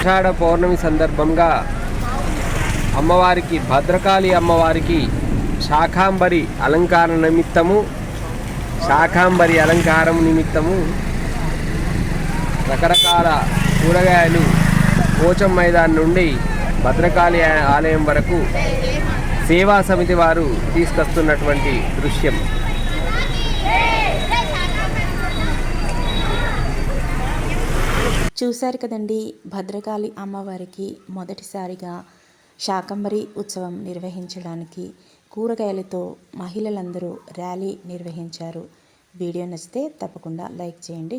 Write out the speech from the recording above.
ఆషాఢ పౌర్ణమి సందర్భంగా అమ్మవారికి భద్రకాళి అమ్మవారికి శాకాంబరి అలంకారం నిమిత్తము రకరకాల కూరగాయలు పోచం మైదాన్ నుండి భద్రకాళి ఆలయం వరకు సేవా సమితి వారు తీసుకొస్తున్నటువంటి దృశ్యం. చూశారు కదండి, భద్రకాళి అమ్మవారికి మొదటిసారిగా శాకంబరి ఉత్సవం నిర్వహించడానికి కూరగాయలతో మహిళలందరూ ర్యాలీ నిర్వహించారు. వీడియో నచ్చితే తప్పకుండా లైక్ చేయండి.